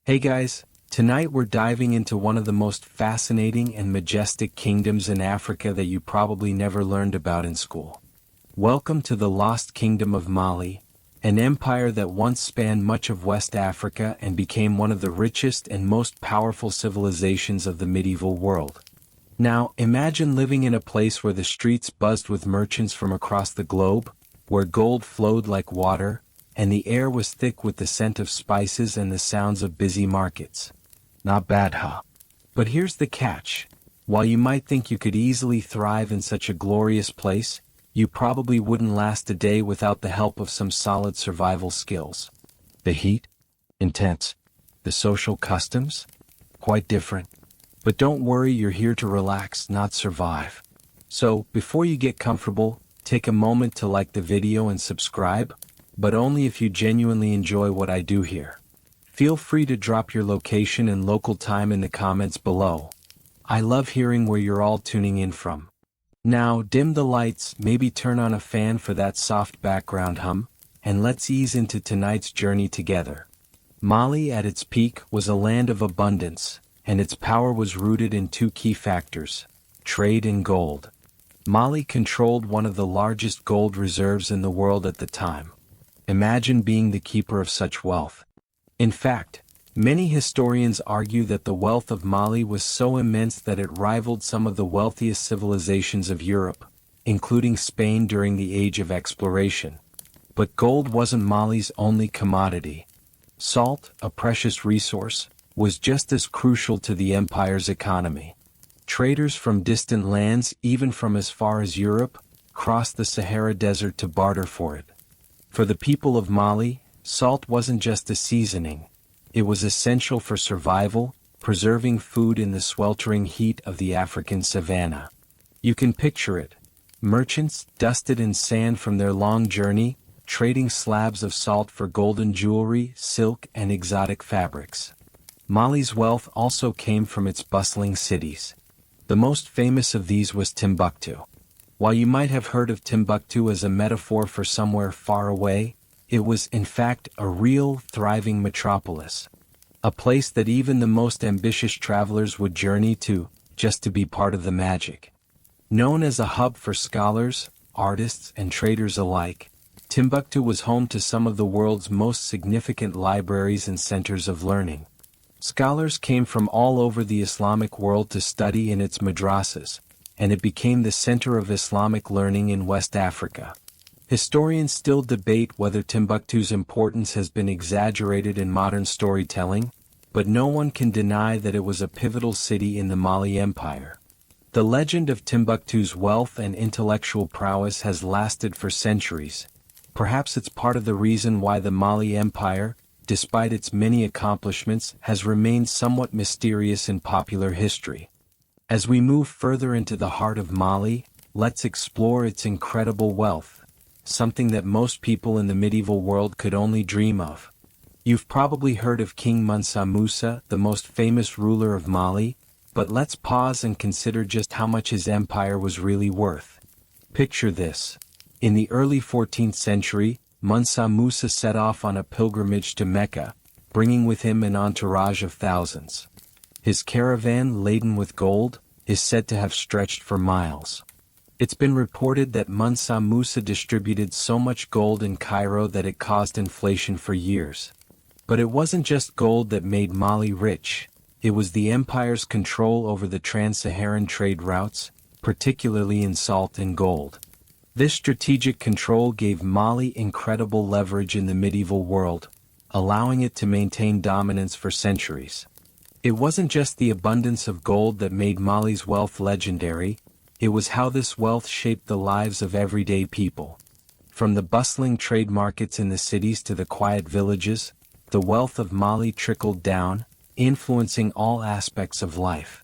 Hey guys, tonight we're diving into one of the most fascinating and majestic kingdoms in Africa that you probably never learned about in school. Welcome to the Lost Kingdom of Mali, an empire that once spanned much of West Africa and became one of the richest and most powerful civilizations of the medieval world. Now, imagine living in a place where the streets buzzed with merchants from across the globe, where gold flowed like water, and the air was thick with the scent of spices and the sounds of busy markets. Not bad, huh? But here's the catch. While you might think you could easily thrive in such a glorious place, you probably wouldn't last a day without the help of some solid survival skills. The heat? Intense. The social customs? Quite different. But don't worry, you're here to relax, not survive. So, before you get comfortable, take a moment to like the video and subscribe, but only if you genuinely enjoy what I do here. Feel free to drop your location and local time in the comments below. I love hearing where you're all tuning in from. Now, dim the lights, maybe turn on a fan for that soft background hum, and let's ease into tonight's journey together. Mali at its peak was a land of abundance, and its power was rooted in two key factors: trade and gold. Mali controlled one of the largest gold reserves in the world at the time. Imagine being the keeper of such wealth. In fact, many historians argue that the wealth of Mali was so immense that it rivaled some of the wealthiest civilizations of Europe, including Spain during the Age of Exploration. But gold wasn't Mali's only commodity. Salt, a precious resource, was just as crucial to the empire's economy. Traders from distant lands, even from as far as Europe, crossed the Sahara Desert to barter for it. For the people of Mali, salt wasn't just a seasoning. It was essential for survival, preserving food in the sweltering heat of the African savanna. You can picture it. Merchants, dusted in sand from their long journey, trading slabs of salt for golden jewelry, silk, and exotic fabrics. Mali's wealth also came from its bustling cities. The most famous of these was Timbuktu. While you might have heard of Timbuktu as a metaphor for somewhere far away, it was in fact a real, thriving metropolis. A place that even the most ambitious travelers would journey to, just to be part of the magic. Known as a hub for scholars, artists, and traders alike, Timbuktu was home to some of the world's most significant libraries and centers of learning. Scholars came from all over the Islamic world to study in its madrasas, and it became the center of Islamic learning in West Africa. Historians still debate whether Timbuktu's importance has been exaggerated in modern storytelling, but no one can deny that it was a pivotal city in the Mali Empire. The legend of Timbuktu's wealth and intellectual prowess has lasted for centuries. Perhaps it's part of the reason why the Mali Empire, despite its many accomplishments, has remained somewhat mysterious in popular history. As we move further into the heart of Mali, let's explore its incredible wealth, something that most people in the medieval world could only dream of. You've probably heard of King Mansa Musa, the most famous ruler of Mali, but let's pause and consider just how much his empire was really worth. Picture this. In the early 14th century, Mansa Musa set off on a pilgrimage to Mecca, bringing with him an entourage of thousands. His caravan, laden with gold, is said to have stretched for miles. It's been reported that Mansa Musa distributed so much gold in Cairo that it caused inflation for years. But it wasn't just gold that made Mali rich. It was the empire's control over the trans-Saharan trade routes, particularly in salt and gold. This strategic control gave Mali incredible leverage in the medieval world, allowing it to maintain dominance for centuries. It wasn't just the abundance of gold that made Mali's wealth legendary, it was how this wealth shaped the lives of everyday people. From the bustling trade markets in the cities to the quiet villages, the wealth of Mali trickled down, influencing all aspects of life.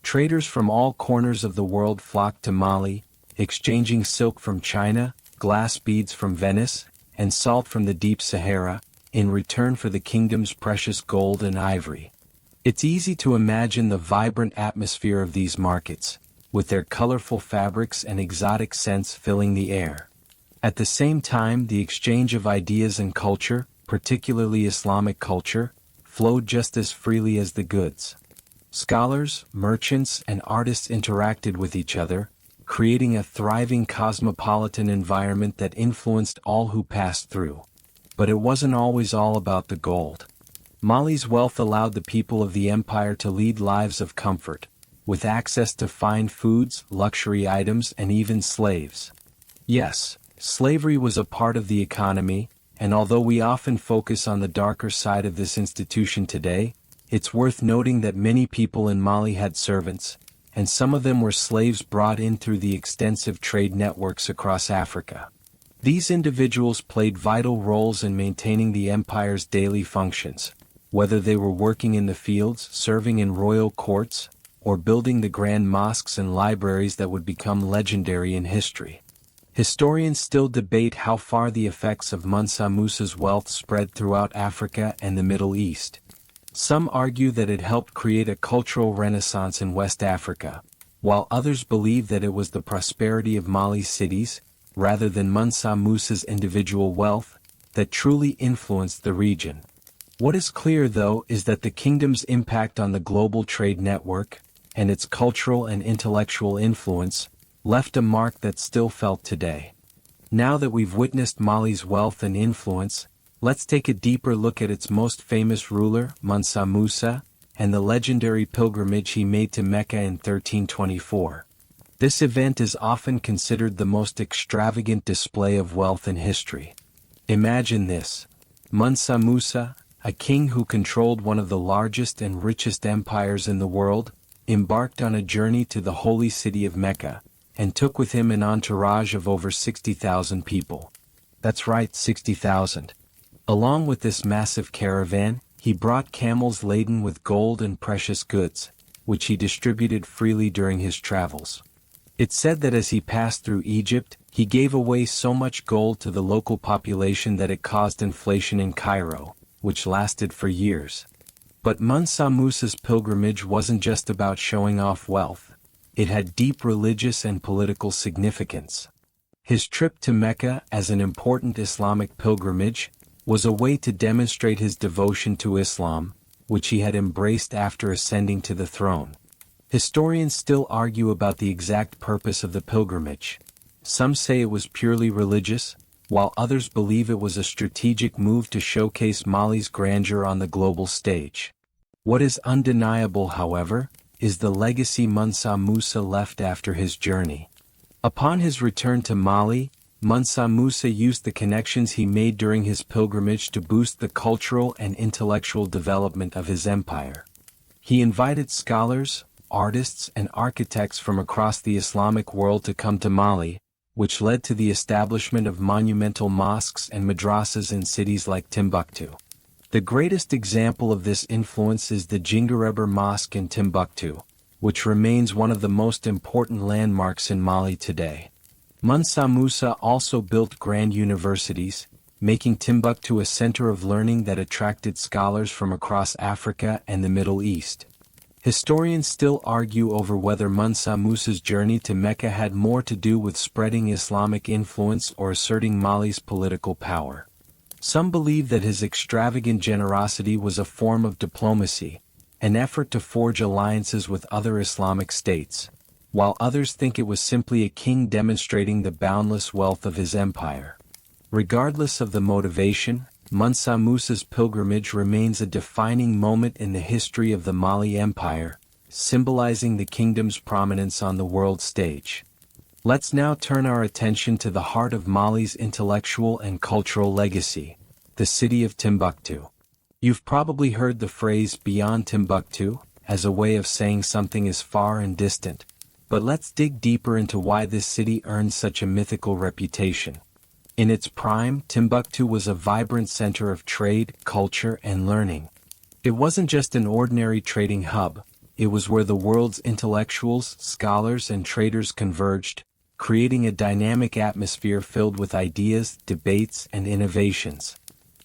Traders from all corners of the world flocked to Mali, exchanging silk from China, glass beads from Venice, and salt from the deep Sahara, in return for the kingdom's precious gold and ivory. It's easy to imagine the vibrant atmosphere of these markets, with their colorful fabrics and exotic scents filling the air. At the same time, the exchange of ideas and culture, particularly Islamic culture, flowed just as freely as the goods. Scholars, merchants, and artists interacted with each other, creating a thriving cosmopolitan environment that influenced all who passed through. But it wasn't always all about the gold. Mali's wealth allowed the people of the empire to lead lives of comfort, with access to fine foods, luxury items, and even slaves. Yes, slavery was a part of the economy, and although we often focus on the darker side of this institution today, it's worth noting that many people in Mali had servants, and some of them were slaves brought in through the extensive trade networks across Africa. These individuals played vital roles in maintaining the empire's daily functions, whether they were working in the fields, serving in royal courts, or building the grand mosques and libraries that would become legendary in history. Historians still debate how far the effects of Mansa Musa's wealth spread throughout Africa and the Middle East. Some argue that it helped create a cultural renaissance in West Africa, while others believe that it was the prosperity of Mali's cities, rather than Mansa Musa's individual wealth, that truly influenced the region. What is clear, though, is that the kingdom's impact on the global trade network, and its cultural and intellectual influence, left a mark that's still felt today. Now that we've witnessed Mali's wealth and influence, let's take a deeper look at its most famous ruler, Mansa Musa, and the legendary pilgrimage he made to Mecca in 1324. This event is often considered the most extravagant display of wealth in history. Imagine this: Mansa Musa, a king who controlled one of the largest and richest empires in the world, embarked on a journey to the holy city of Mecca, and took with him an entourage of over 60,000 people. That's right, 60,000. Along with this massive caravan, he brought camels laden with gold and precious goods, which he distributed freely during his travels. It's said that as he passed through Egypt, he gave away so much gold to the local population that it caused inflation in Cairo, which lasted for years. But Mansa Musa's pilgrimage wasn't just about showing off wealth. It had deep religious and political significance. His trip to Mecca as an important Islamic pilgrimage was a way to demonstrate his devotion to Islam, which he had embraced after ascending to the throne. Historians still argue about the exact purpose of the pilgrimage. Some say it was purely religious, while others believe it was a strategic move to showcase Mali's grandeur on the global stage. What is undeniable, however, is the legacy Mansa Musa left after his journey. Upon his return to Mali, Mansa Musa used the connections he made during his pilgrimage to boost the cultural and intellectual development of his empire. He invited scholars, artists, and architects from across the Islamic world to come to Mali, which led to the establishment of monumental mosques and madrasas in cities like Timbuktu. The greatest example of this influence is the Djinguereber Mosque in Timbuktu, which remains one of the most important landmarks in Mali today. Mansa Musa also built grand universities, making Timbuktu a center of learning that attracted scholars from across Africa and the Middle East. Historians still argue over whether Mansa Musa's journey to Mecca had more to do with spreading Islamic influence or asserting Mali's political power. Some believe that his extravagant generosity was a form of diplomacy, an effort to forge alliances with other Islamic states, while others think it was simply a king demonstrating the boundless wealth of his empire. Regardless of the motivation, Mansa Musa's pilgrimage remains a defining moment in the history of the Mali Empire, symbolizing the kingdom's prominence on the world stage. Let's now turn our attention to the heart of Mali's intellectual and cultural legacy, the city of Timbuktu. You've probably heard the phrase "beyond Timbuktu" as a way of saying something is far and distant, but let's dig deeper into why this city earned such a mythical reputation. In its prime, Timbuktu was a vibrant center of trade, culture, and learning. It wasn't just an ordinary trading hub, it was where the world's intellectuals, scholars, and traders converged, creating a dynamic atmosphere filled with ideas, debates, and innovations.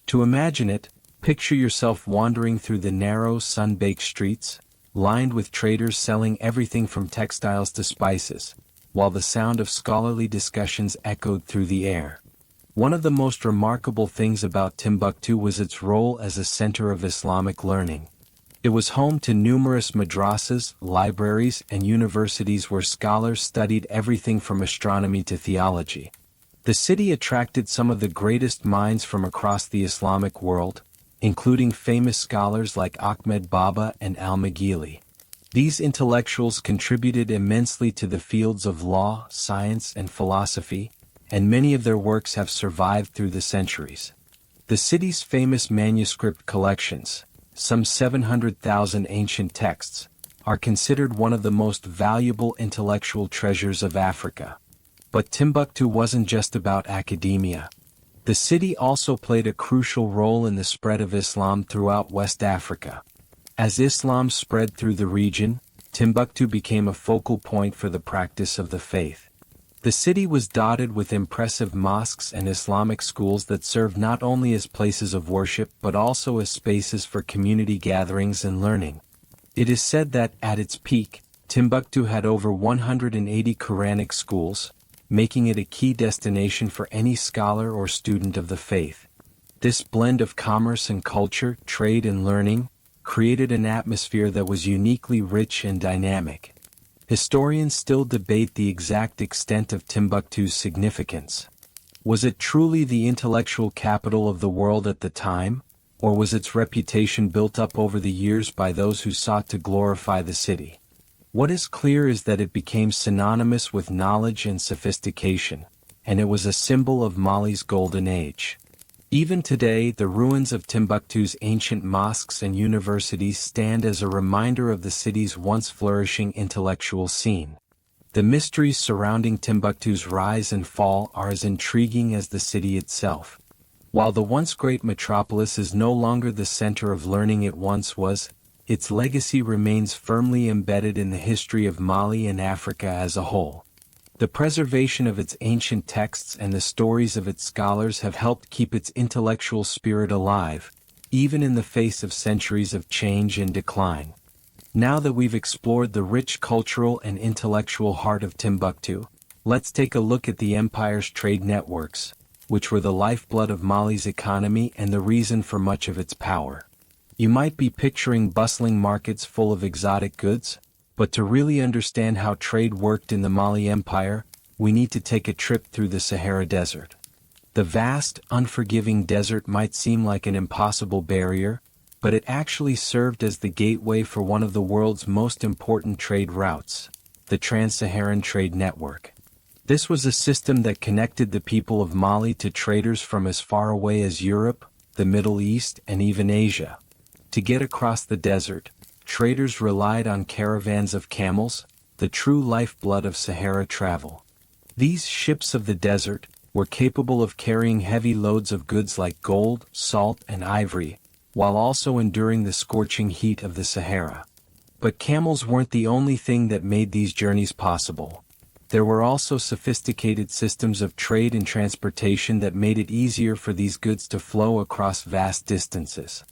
To imagine it, picture yourself wandering through the narrow, sun-baked streets, lined with traders selling everything from textiles to spices, while the sound of scholarly discussions echoed through the air. One of the most remarkable things about Timbuktu was its role as a center of Islamic learning. It was home to numerous madrasas, libraries, and universities where scholars studied everything from astronomy to theology. The city attracted some of the greatest minds from across the Islamic world, including famous scholars like Ahmed Baba and al-Maghili. These intellectuals contributed immensely to the fields of law, science, and philosophy, and many of their works have survived through the centuries. The city's famous manuscript collections, some 700,000 ancient texts, are considered one of the most valuable intellectual treasures of Africa. But Timbuktu wasn't just about academia. The city also played a crucial role in the spread of Islam throughout West Africa. As Islam spread through the region, Timbuktu became a focal point for the practice of the faith. The city was dotted with impressive mosques and Islamic schools that served not only as places of worship but also as spaces for community gatherings and learning. It is said that, at its peak, Timbuktu had over 180 Quranic schools, making it a key destination for any scholar or student of the faith. This blend of commerce and culture, trade and learning, created an atmosphere that was uniquely rich and dynamic. Historians still debate the exact extent of Timbuktu's significance. Was it truly the intellectual capital of the world at the time, or was its reputation built up over the years by those who sought to glorify the city? What is clear is that it became synonymous with knowledge and sophistication, and it was a symbol of Mali's golden age. Even today, the ruins of Timbuktu's ancient mosques and universities stand as a reminder of the city's once flourishing intellectual scene. The mysteries surrounding Timbuktu's rise and fall are as intriguing as the city itself. While the once great metropolis is no longer the center of learning it once was, its legacy remains firmly embedded in the history of Mali and Africa as a whole. The preservation of its ancient texts and the stories of its scholars have helped keep its intellectual spirit alive, even in the face of centuries of change and decline. Now that we've explored the rich cultural and intellectual heart of Timbuktu, let's take a look at the empire's trade networks, which were the lifeblood of Mali's economy and the reason for much of its power. You might be picturing bustling markets full of exotic goods, but to really understand how trade worked in the Mali Empire, we need to take a trip through the Sahara Desert. The vast, unforgiving desert might seem like an impossible barrier, but it actually served as the gateway for one of the world's most important trade routes, the Trans-Saharan Trade Network. This was a system that connected the people of Mali to traders from as far away as Europe, the Middle East, and even Asia. To get across the desert, traders relied on caravans of camels, the true lifeblood of Sahara travel. These ships of the desert were capable of carrying heavy loads of goods like gold, salt, and ivory, while also enduring the scorching heat of the Sahara. But camels weren't the only thing that made these journeys possible. There were also sophisticated systems of trade and transportation that made it easier for these goods to flow across vast distances.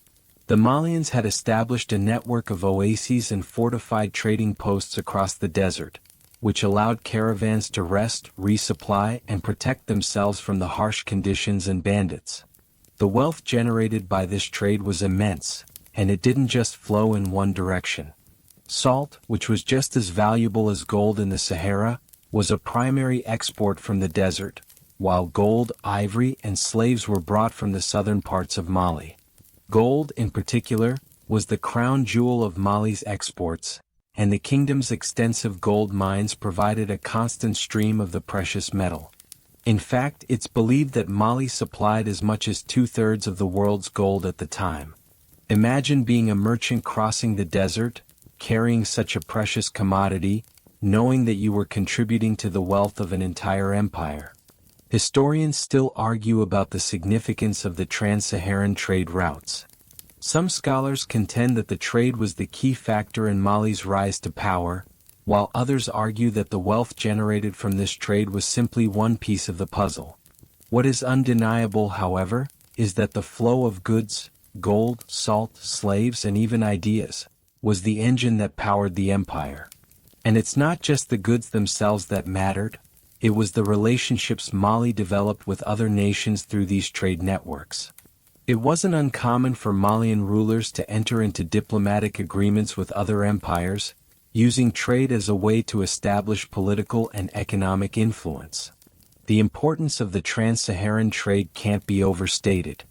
The Malians had established a network of oases and fortified trading posts across the desert, which allowed caravans to rest, resupply, and protect themselves from the harsh conditions and bandits. The wealth generated by this trade was immense, and it didn't just flow in one direction. Salt, which was just as valuable as gold in the Sahara, was a primary export from the desert, while gold, ivory, and slaves were brought from the southern parts of Mali. Gold, in particular, was the crown jewel of Mali's exports, and the kingdom's extensive gold mines provided a constant stream of the precious metal. In fact, it's believed that Mali supplied as much as 2/3 of the world's gold at the time. Imagine being a merchant crossing the desert, carrying such a precious commodity, knowing that you were contributing to the wealth of an entire empire. Historians still argue about the significance of the trans-Saharan trade routes. Some scholars contend that the trade was the key factor in Mali's rise to power, while others argue that the wealth generated from this trade was simply one piece of the puzzle. What is undeniable, however, is that the flow of goods, gold, salt, slaves, and even ideas, was the engine that powered the empire. And it's not just the goods themselves that mattered. It was the relationships Mali developed with other nations through these trade networks. It wasn't uncommon for Malian rulers to enter into diplomatic agreements with other empires, using trade as a way to establish political and economic influence. The importance of the trans-Saharan trade can't be overstated.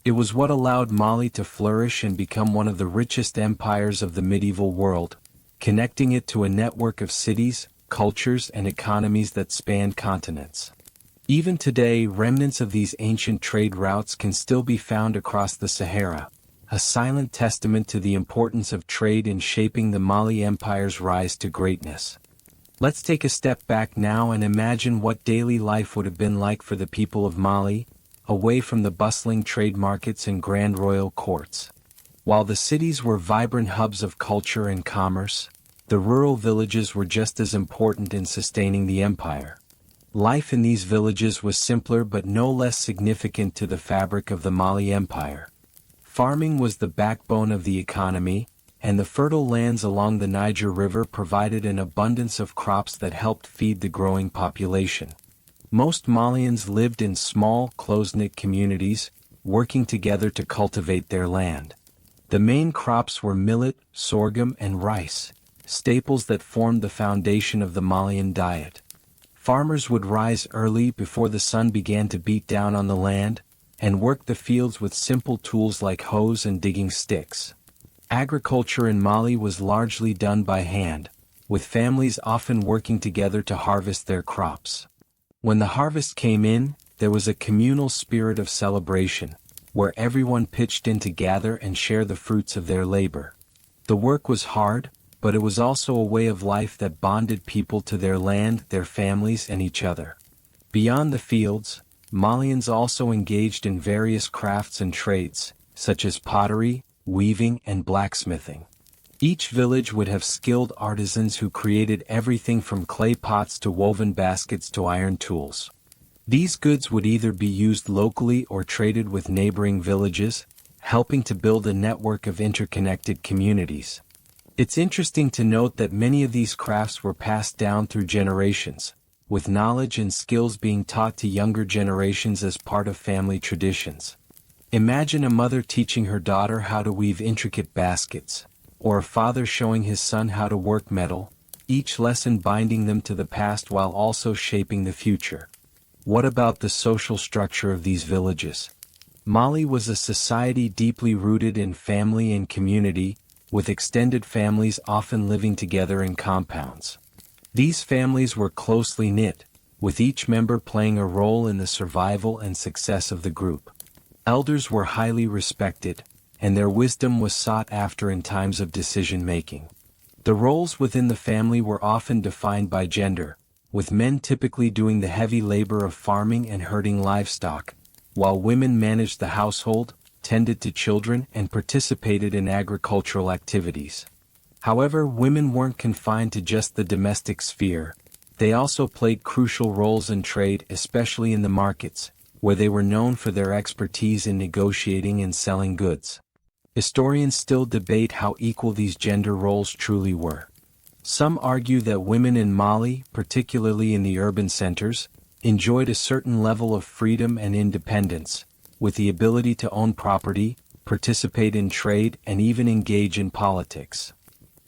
It was what allowed Mali to flourish and become one of the richest empires of the medieval world, connecting it to a network of cities, cultures, and economies that spanned continents. Even today, remnants of these ancient trade routes can still be found across the Sahara, a silent testament to the importance of trade in shaping the Mali Empire's rise to greatness. Let's take a step back now and imagine what daily life would have been like for the people of Mali, away from the bustling trade markets and grand royal courts. While the cities were vibrant hubs of culture and commerce, the rural villages were just as important in sustaining the empire. Life in these villages was simpler but no less significant to the fabric of the Mali Empire. Farming was the backbone of the economy, and the fertile lands along the Niger River provided an abundance of crops that helped feed the growing population. Most Malians lived in small, close-knit communities, working together to cultivate their land. The main crops were millet, sorghum, and rice, staples that formed the foundation of the Malian diet. Farmers would rise early before the sun began to beat down on the land, and work the fields with simple tools like hoes and digging sticks. Agriculture in Mali was largely done by hand, with families often working together to harvest their crops. When the harvest came in, there was a communal spirit of celebration, where everyone pitched in to gather and share the fruits of their labor. The work was hard, but it was also a way of life that bonded people to their land, their families, and each other. Beyond the fields, Malians also engaged in various crafts and trades, such as pottery, weaving, and blacksmithing. Each village would have skilled artisans who created everything from clay pots to woven baskets to iron tools. These goods would either be used locally or traded with neighboring villages, helping to build a network of interconnected communities. It's interesting to note that many of these crafts were passed down through generations, with knowledge and skills being taught to younger generations as part of family traditions. Imagine a mother teaching her daughter how to weave intricate baskets, or a father showing his son how to work metal, each lesson binding them to the past while also shaping the future. What about the social structure of these villages? Mali was a society deeply rooted in family and community, with extended families often living together in compounds. These families were closely knit, with each member playing a role in the survival and success of the group. Elders were highly respected, and their wisdom was sought after in times of decision-making. The roles within the family were often defined by gender, with men typically doing the heavy labor of farming and herding livestock, while women managed the household, tended to children, and participated in agricultural activities. However, women weren't confined to just the domestic sphere. They also played crucial roles in trade, especially in the markets, where they were known for their expertise in negotiating and selling goods. Historians still debate how equal these gender roles truly were. Some argue that women in Mali, particularly in the urban centers, enjoyed a certain level of freedom and independence, with the ability to own property, participate in trade, and even engage in politics.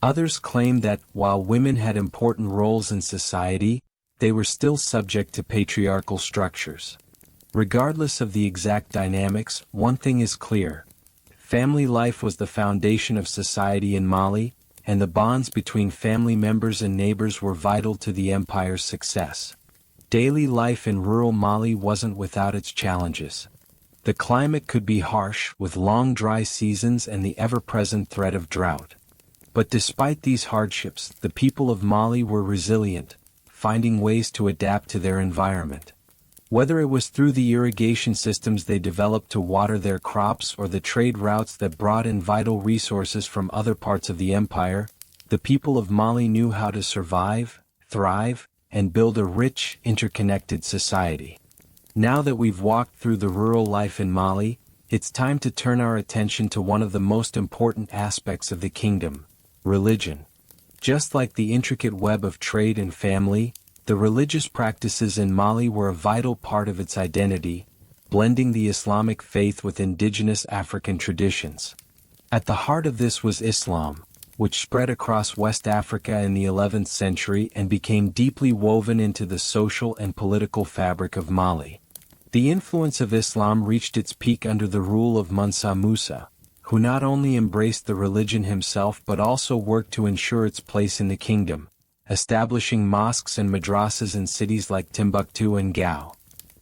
Others claim that, while women had important roles in society, they were still subject to patriarchal structures. Regardless of the exact dynamics, one thing is clear. Family life was the foundation of society in Mali, and the bonds between family members and neighbors were vital to the empire's success. Daily life in rural Mali wasn't without its challenges. The climate could be harsh, with long dry seasons and the ever-present threat of drought. But despite these hardships, the people of Mali were resilient, finding ways to adapt to their environment. Whether it was through the irrigation systems they developed to water their crops or the trade routes that brought in vital resources from other parts of the empire, the people of Mali knew how to survive, thrive, and build a rich, interconnected society. Now that we've walked through the rural life in Mali, it's time to turn our attention to one of the most important aspects of the kingdom: religion. Just like the intricate web of trade and family, The religious practices in Mali were a vital part of its identity, blending the Islamic faith with indigenous African traditions. At the heart of this was Islam, which spread across West Africa in the 11th century and became deeply woven into the social and political fabric of Mali. The influence of Islam reached its peak under the rule of Mansa Musa, who not only embraced the religion himself but also worked to ensure its place in the kingdom, establishing mosques and madrasas in cities like Timbuktu and Gao.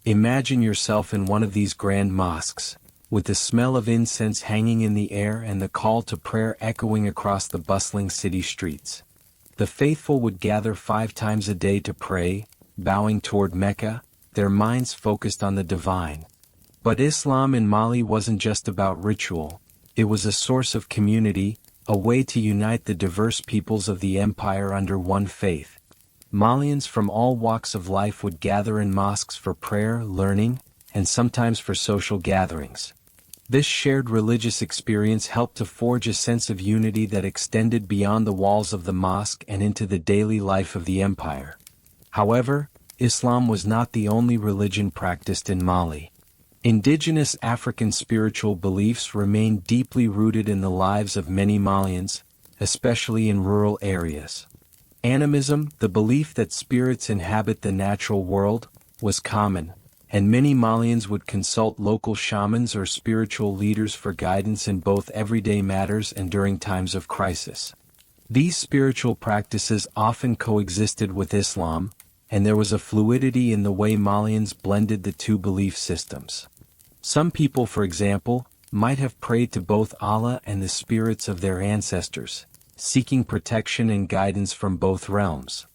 Imagine yourself in one of these grand mosques, with the smell of incense hanging in the air and the call to prayer echoing across the bustling city streets. The faithful would gather 5 times a day to pray, bowing toward Mecca, their minds focused on the divine. But Islam in Mali wasn't just about ritual, it was a source of community, a way to unite the diverse peoples of the empire under one faith. Malians from all walks of life would gather in mosques for prayer, learning, and sometimes for social gatherings. This shared religious experience helped to forge a sense of unity that extended beyond the walls of the mosque and into the daily life of the empire. However, Islam was not the only religion practiced in Mali. Indigenous African spiritual beliefs remained deeply rooted in the lives of many Malians, especially in rural areas. Animism, the belief that spirits inhabit the natural world, was common, and many Malians would consult local shamans or spiritual leaders for guidance in both everyday matters and during times of crisis. These spiritual practices often coexisted with Islam, and there was a fluidity in the way Malians blended the two belief systems. Some people, for example, might have prayed to both Allah and the spirits of their ancestors, seeking protection and guidance from both realms.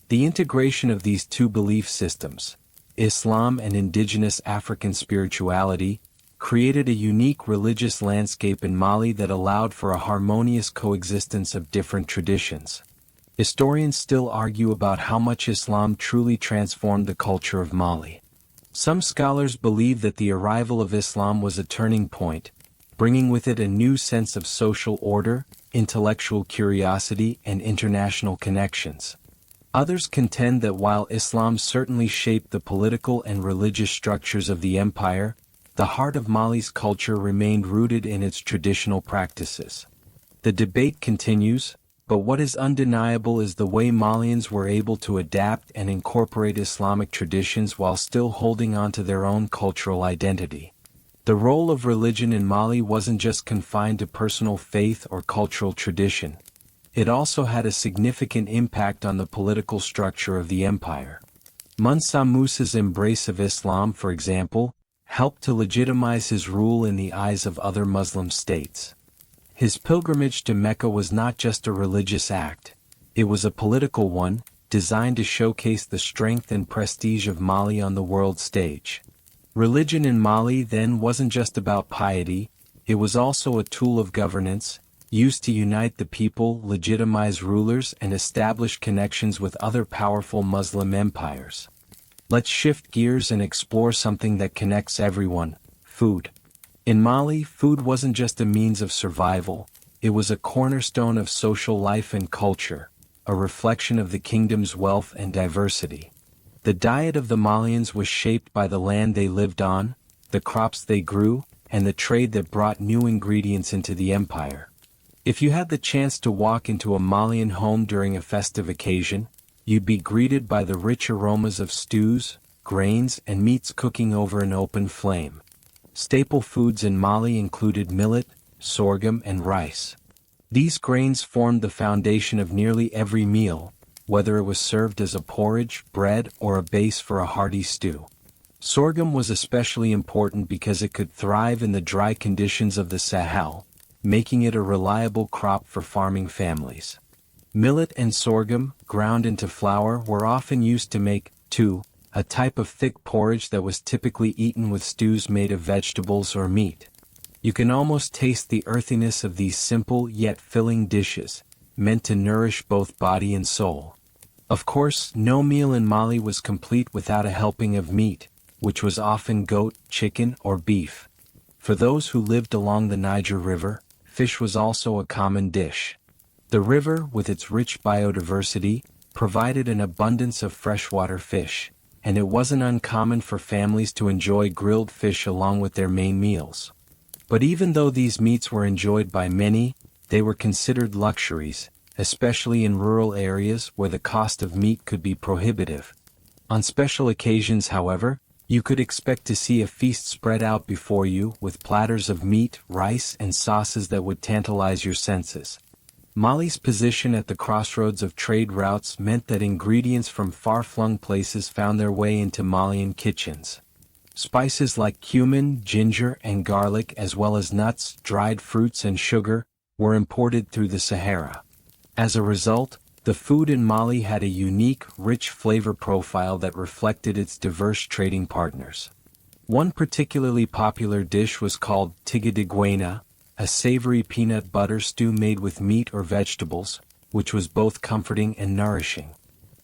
The integration of these two belief systems, Islam and indigenous African spirituality, created a unique religious landscape in Mali that allowed for a harmonious coexistence of different traditions. Historians still argue about how much Islam truly transformed the culture of Mali. Some scholars believe that the arrival of Islam was a turning point, bringing with it a new sense of social order, intellectual curiosity, and international connections. Others contend that while Islam certainly shaped the political and religious structures of the empire, the heart of Mali's culture remained rooted in its traditional practices. The debate continues, but what is undeniable is the way Malians were able to adapt and incorporate Islamic traditions while still holding on to their own cultural identity. The role of religion in Mali wasn't just confined to personal faith or cultural tradition. It also had a significant impact on the political structure of the empire. Mansa Musa's embrace of Islam, for example, helped to legitimize his rule in the eyes of other Muslim states. His pilgrimage to Mecca was not just a religious act, it was a political one, designed to showcase the strength and prestige of Mali on the world stage. Religion in Mali then wasn't just about piety, it was also a tool of governance, used to unite the people, legitimize rulers, and establish connections with other powerful Muslim empires. Let's shift gears and explore something that connects everyone: food. In Mali, food wasn't just a means of survival, it was a cornerstone of social life and culture, a reflection of the kingdom's wealth and diversity. The diet of the Malians was shaped by the land they lived on, the crops they grew, and the trade that brought new ingredients into the empire. If you had the chance to walk into a Malian home during a festive occasion, you'd be greeted by the rich aromas of stews, grains, and meats cooking over an open flame. Staple foods in Mali included millet, sorghum, and rice. These grains formed the foundation of nearly every meal, whether it was served as a porridge, bread, or a base for a hearty stew. Sorghum was especially important because it could thrive in the dry conditions of the Sahel, making it a reliable crop for farming families. Millet and sorghum, ground into flour, were often used to make too, a type of thick porridge that was typically eaten with stews made of vegetables or meat. You can almost taste the earthiness of these simple yet filling dishes, meant to nourish both body and soul. Of course, no meal in Mali was complete without a helping of meat, which was often goat, chicken, or beef. For those who lived along the Niger River, fish was also a common dish. The river, with its rich biodiversity, provided an abundance of freshwater fish, and it wasn't uncommon for families to enjoy grilled fish along with their main meals. But even though these meats were enjoyed by many, they were considered luxuries, especially in rural areas where the cost of meat could be prohibitive. On special occasions, however, you could expect to see a feast spread out before you with platters of meat, rice, and sauces that would tantalize your senses. Mali's position at the crossroads of trade routes meant that ingredients from far-flung places found their way into Malian kitchens. Spices like cumin, ginger, and garlic, as well as nuts, dried fruits, and sugar, were imported through the Sahara. As a result, the food in Mali had a unique, rich flavor profile that reflected its diverse trading partners. One particularly popular dish was called tiga de guena, a savory peanut butter stew made with meat or vegetables, which was both comforting and nourishing.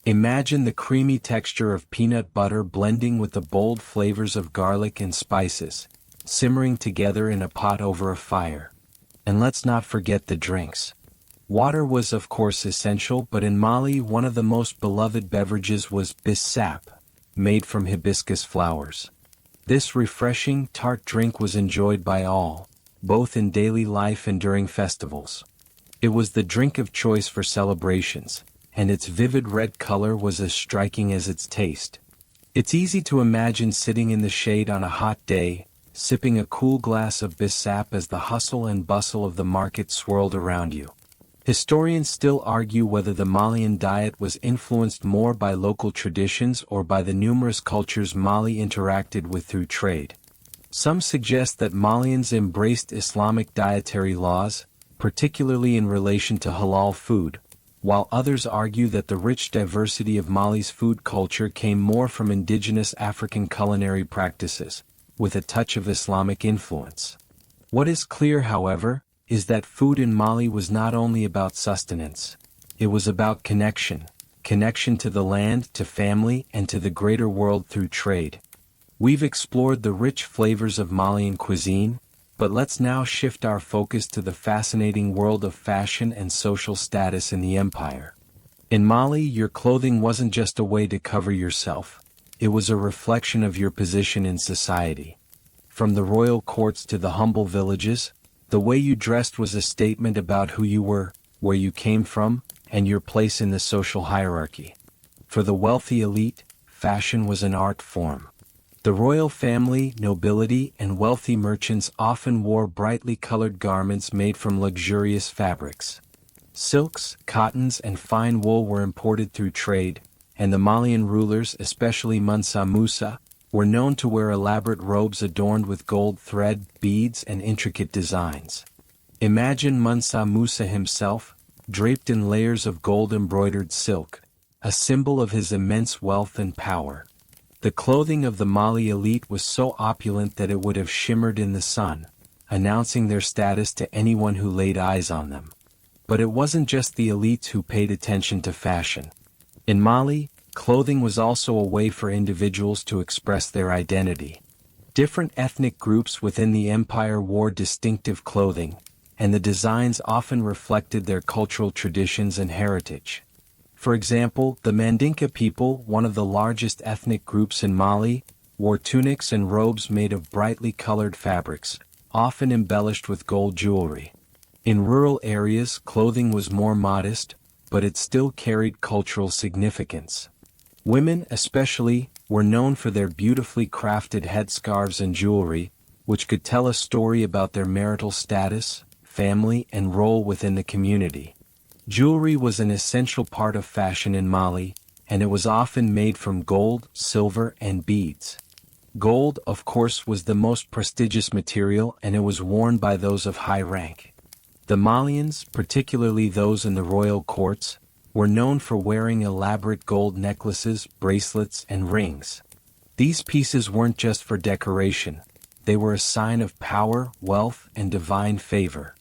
Imagine the creamy texture of peanut butter blending with the bold flavors of garlic and spices, simmering together in a pot over a fire. And let's not forget the drinks. Water was of course essential, but in Mali one of the most beloved beverages was bissap, made from hibiscus flowers. This refreshing, tart drink was enjoyed by all, both in daily life and during festivals. It was the drink of choice for celebrations, and its vivid red color was as striking as its taste. It's easy to imagine sitting in the shade on a hot day, sipping a cool glass of bissap as the hustle and bustle of the market swirled around you. Historians still argue whether the Malian diet was influenced more by local traditions or by the numerous cultures Mali interacted with through trade. Some suggest that Malians embraced Islamic dietary laws, particularly in relation to halal food, while others argue that the rich diversity of Mali's food culture came more from indigenous African culinary practices, with a touch of Islamic influence. What is clear, however, is that food in Mali was not only about sustenance. It was about connection to the land, to family, and to the greater world through trade. We've explored the rich flavors of Malian cuisine, but let's now shift our focus to the fascinating world of fashion and social status in the empire. In Mali, your clothing wasn't just a way to cover yourself, it was a reflection of your position in society. From the royal courts to the humble villages, the way you dressed was a statement about who you were, where you came from, and your place in the social hierarchy. For the wealthy elite, fashion was an art form. The royal family, nobility, and wealthy merchants often wore brightly colored garments made from luxurious fabrics. Silks, cottons, and fine wool were imported through trade, and the Malian rulers, especially Mansa Musa, were known to wear elaborate robes adorned with gold thread, beads, and intricate designs. Imagine Mansa Musa himself, draped in layers of gold-embroidered silk, a symbol of his immense wealth and power. The clothing of the Mali elite was so opulent that it would have shimmered in the sun, announcing their status to anyone who laid eyes on them. But it wasn't just the elites who paid attention to fashion. In Mali, clothing was also a way for individuals to express their identity. Different ethnic groups within the empire wore distinctive clothing, and the designs often reflected their cultural traditions and heritage. For example, the Mandinka people, one of the largest ethnic groups in Mali, wore tunics and robes made of brightly colored fabrics, often embellished with gold jewelry. In rural areas, clothing was more modest, but it still carried cultural significance. Women, especially, were known for their beautifully crafted headscarves and jewelry, which could tell a story about their marital status, family, and role within the community. Jewelry was an essential part of fashion in Mali, and it was often made from gold, silver, and beads. Gold, of course, was the most prestigious material, and it was worn by those of high rank. The Malians, particularly those in the royal courts, were known for wearing elaborate gold necklaces, bracelets, and rings. These pieces weren't just for decoration, they were a sign of power, wealth, and divine favor.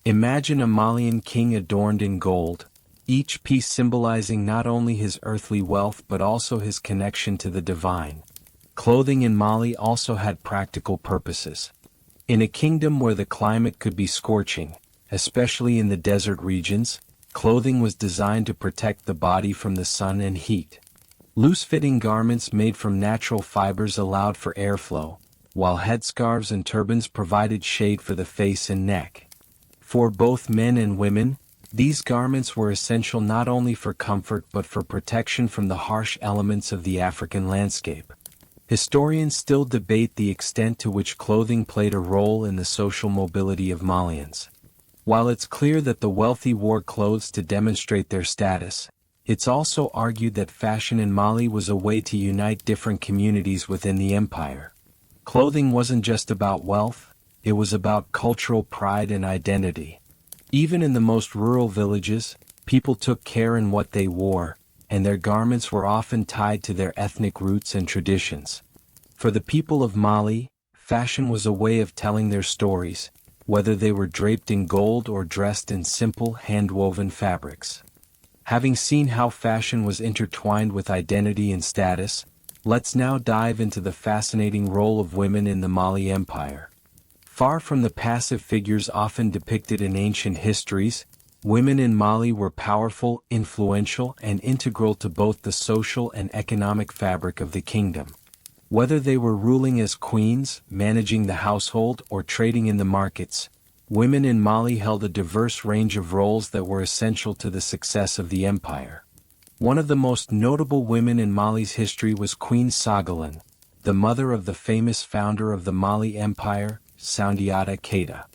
Imagine a Malian king adorned in gold, each piece symbolizing not only his earthly wealth but also his connection to the divine. Clothing in Mali also had practical purposes. In a kingdom where the climate could be scorching, especially in the desert regions, clothing was designed to protect the body from the sun and heat. Loose-fitting garments made from natural fibers allowed for airflow, while headscarves and turbans provided shade for the face and neck. For both men and women, these garments were essential not only for comfort but for protection from the harsh elements of the African landscape. Historians still debate the extent to which clothing played a role in the social mobility of Malians. While it's clear that the wealthy wore clothes to demonstrate their status, it's also argued that fashion in Mali was a way to unite different communities within the empire. Clothing wasn't just about wealth, it was about cultural pride and identity. Even in the most rural villages, people took care in what they wore, and their garments were often tied to their ethnic roots and traditions. For the people of Mali, fashion was a way of telling their stories, whether they were draped in gold or dressed in simple hand-woven fabrics. Having seen how fashion was intertwined with identity and status, let's now dive into the fascinating role of women in the Mali Empire. Far from the passive figures often depicted in ancient histories, women in Mali were powerful, influential, and integral to both the social and economic fabric of the kingdom. Whether they were ruling as queens, managing the household, or trading in the markets, women in Mali held a diverse range of roles that were essential to the success of the empire. One of the most notable women in Mali's history was Queen Ségolène, the mother of the famous founder of the Mali Empire, Soundiata Keita.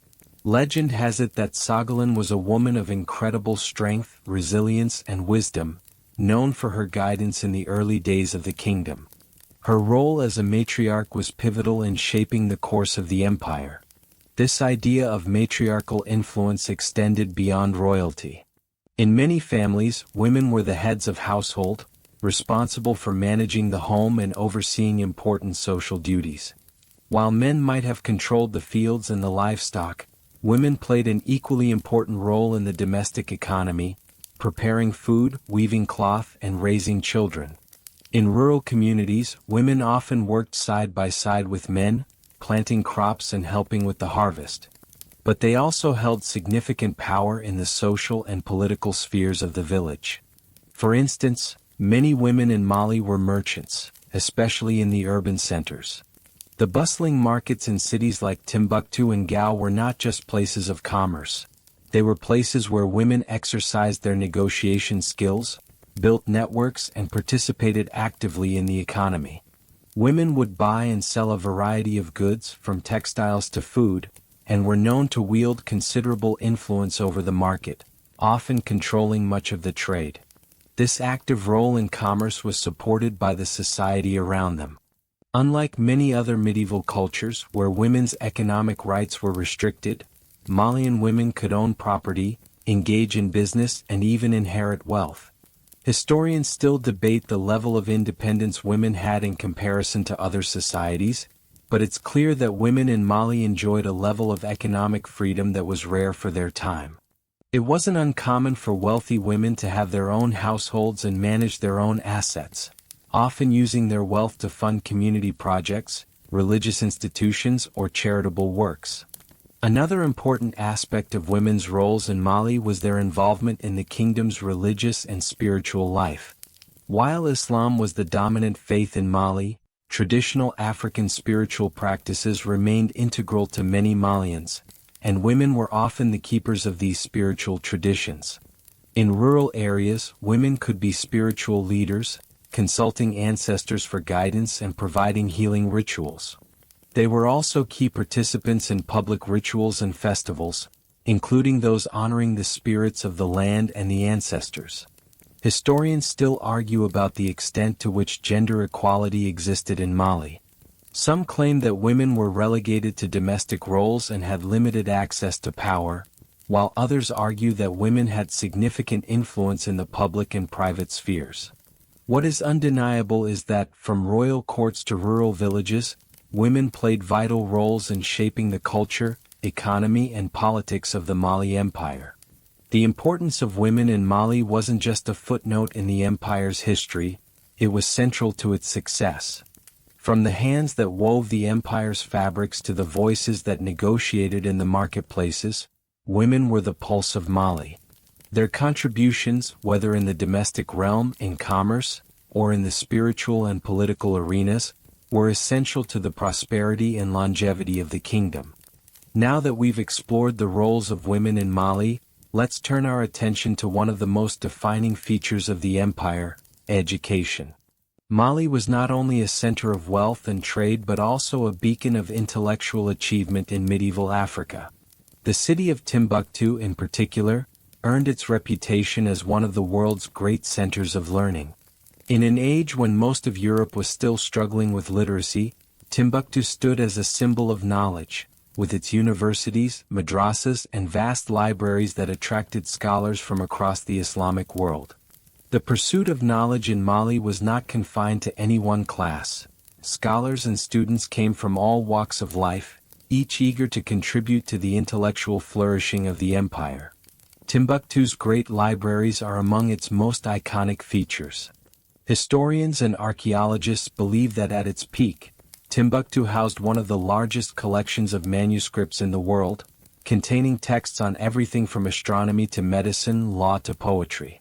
Legend has it that Ségolène was a woman of incredible strength, resilience, and wisdom, known for her guidance in the early days of the kingdom. Her role as a matriarch was pivotal in shaping the course of the empire. This idea of matriarchal influence extended beyond royalty. In many families, women were the heads of household, responsible for managing the home and overseeing important social duties. While men might have controlled the fields and the livestock, women played an equally important role in the domestic economy, preparing food, weaving cloth, and raising children. In rural communities, women often worked side by side with men, planting crops and helping with the harvest. But they also held significant power in the social and political spheres of the village. For instance, many women in Mali were merchants, especially in the urban centers. The bustling markets in cities like Timbuktu and Gao were not just places of commerce. They were places where women exercised their negotiation skills, built networks, and participated actively in the economy. Women would buy and sell a variety of goods, from textiles to food, and were known to wield considerable influence over the market, often controlling much of the trade. This active role in commerce was supported by the society around them. Unlike many other medieval cultures where women's economic rights were restricted, Malian women could own property, engage in business, and even inherit wealth. Historians still debate the level of independence women had in comparison to other societies, but it's clear that women in Mali enjoyed a level of economic freedom that was rare for their time. It wasn't uncommon for wealthy women to have their own households and manage their own assets, often using their wealth to fund community projects, religious institutions, or charitable works. Another important aspect of women's roles in Mali was their involvement in the kingdom's religious and spiritual life. While Islam was the dominant faith in Mali, traditional African spiritual practices remained integral to many Malians, and women were often the keepers of these spiritual traditions. In rural areas, women could be spiritual leaders, consulting ancestors for guidance and providing healing rituals. They were also key participants in public rituals and festivals, including those honoring the spirits of the land and the ancestors. Historians still argue about the extent to which gender equality existed in Mali. Some claim that women were relegated to domestic roles and had limited access to power, while others argue that women had significant influence in the public and private spheres. What is undeniable is that, from royal courts to rural villages, women played vital roles in shaping the culture, economy, and politics of the Mali Empire. The importance of women in Mali wasn't just a footnote in the empire's history, it was central to its success. From the hands that wove the empire's fabrics to the voices that negotiated in the marketplaces, women were the pulse of Mali. Their contributions, whether in the domestic realm, in commerce, or in the spiritual and political arenas, were essential to the prosperity and longevity of the kingdom. Now that we've explored the roles of women in Mali, let's turn our attention to one of the most defining features of the empire: education. Mali was not only a center of wealth and trade but also a beacon of intellectual achievement in medieval Africa. The city of Timbuktu, in particular, earned its reputation as one of the world's great centers of learning. In an age when most of Europe was still struggling with literacy, Timbuktu stood as a symbol of knowledge, with its universities, madrasas, and vast libraries that attracted scholars from across the Islamic world. The pursuit of knowledge in Mali was not confined to any one class. Scholars and students came from all walks of life, each eager to contribute to the intellectual flourishing of the empire. Timbuktu's great libraries are among its most iconic features. Historians and archaeologists believe that at its peak, Timbuktu housed one of the largest collections of manuscripts in the world, containing texts on everything from astronomy to medicine, law to poetry.